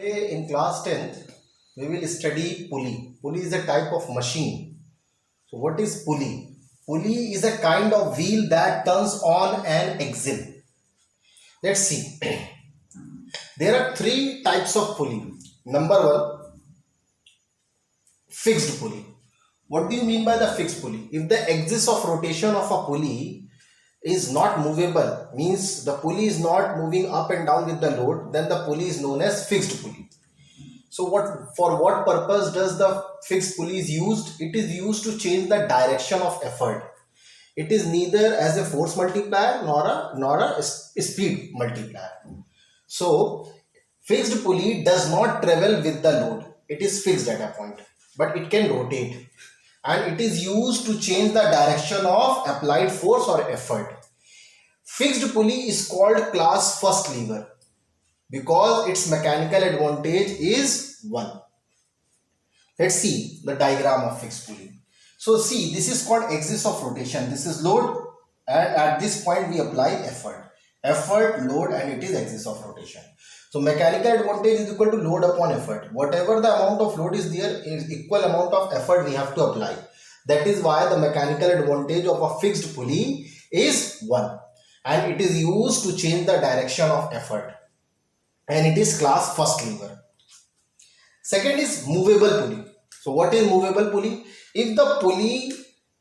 Today in class 10th, we will study pulley. Pulley is a type of machine. So what is pulley? Pulley is a kind of wheel that turns on an axle. Let's see. There are three types of pulley. Number one, fixed pulley. What do you mean by the fixed pulley? If the axis of rotation of a pulley is not movable, means the pulley is not moving up and down with the load, then the pulley is known as fixed pulley. So for what purpose does the fixed pulley is used? It is used to change the direction of effort. It is neither as a force multiplier nor a speed multiplier. So fixed pulley does not travel with the load. It is fixed at a point, but it can rotate. And it is used to change the direction of applied force or effort. Fixed pulley is called class first lever because its mechanical advantage is 1. Let's see the diagram of fixed pulley. So see, this is called axis of rotation. This is load, and at this point we apply effort. Effort, load, and it is axis of rotation. So mechanical advantage is equal to load upon effort. Whatever the amount of load is there is equal amount of effort we have to apply. That is why the mechanical advantage of a fixed pulley is 1. And it is used to change the direction of effort. And it is class first lever. Second is movable pulley. So what is movable pulley? If the pulley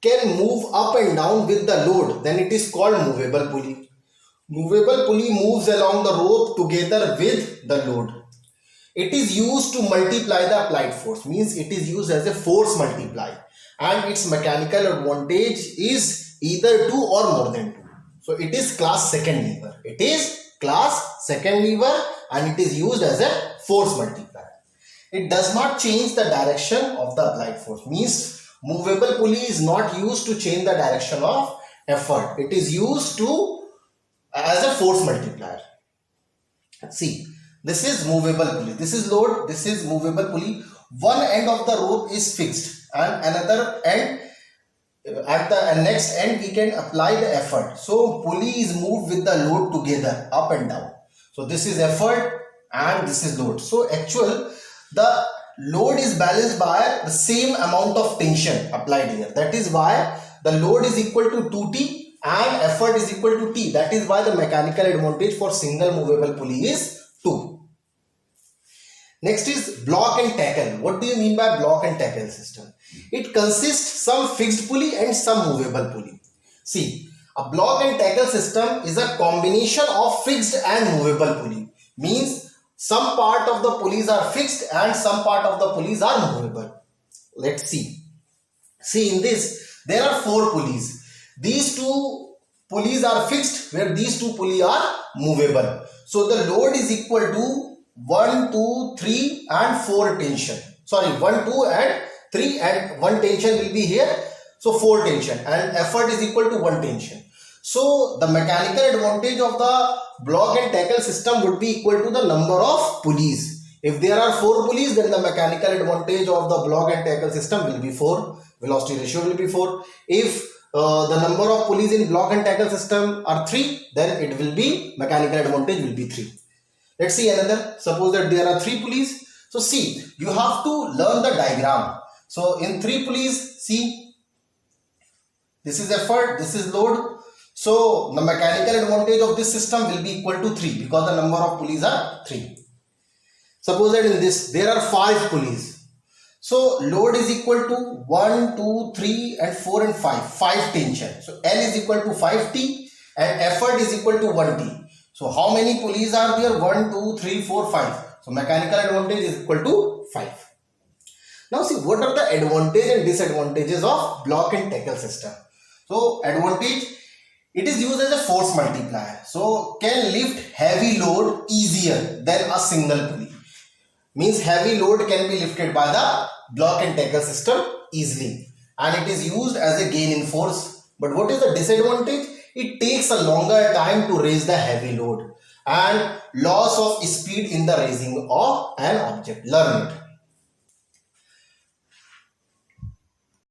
can move up and down with the load, then it is called movable pulley. Movable pulley moves along the rope together with the load. It is used to multiply the applied force, means it is used as a force multiply, and its mechanical advantage is either 2 or more than 2. So it is class second lever. It is class second lever and it is used as a force multiplier. It does not change the direction of the applied force, means movable pulley is not used to change the direction of effort. It is used as a force multiplier. See, this is movable pulley. This is load. This is movable pulley. One end of the rope is fixed and another end, at the next end we can apply the effort. So pulley is moved with the load together up and down. So this is effort and this is load. So the load is balanced by the same amount of tension applied here. That is why the load is equal to 2T and effort is equal to T. That is why the mechanical advantage for single movable pulley is 2. Next is block and tackle. What do you mean by block and tackle system? It consists some fixed pulley and some movable pulley. See, a block and tackle system is a combination of fixed and movable pulley. Means some part of the pulleys are fixed and some part of the pulleys are movable. Let's see. See, in this there are 4 pulleys. These 2 pulleys are fixed where these 2 pulleys are movable. So the load is equal to 1, 2, 3 and 4 tension. Sorry, 1, 2 and 3 and 1 tension will be here. So 4 tension and effort is equal to 1 tension. So the mechanical advantage of the block and tackle system would be equal to the number of pulleys. If there are 4 pulleys, then the mechanical advantage of the block and tackle system will be 4. Velocity ratio will be 4. If the number of pulleys in block and tackle system are 3, then it will be mechanical advantage will be 3. Let's see another. Suppose that there are 3 pulleys. So see, you have to learn the diagram. So in 3 pulleys, see, this is effort, this is load. So the mechanical advantage of this system will be equal to 3 because the number of pulleys are 3. Suppose that in this there are 5 pulleys. So load is equal to 1, 2, 3 and 4 and 5. 5 tension. So L is equal to 5T and effort is equal to 1T. So how many pulleys are there? 1, 2, 3, 4, 5. So mechanical advantage is equal to 5. Now see, what are the advantages and disadvantages of block and tackle system? So advantage, it is used as a force multiplier. So can lift heavy load easier than a single pulley. Means heavy load can be lifted by the block and tackle system easily. And it is used as a gain in force. But what is the disadvantage? It takes a longer time to raise the heavy load and loss of speed in the raising of an object. Learn it.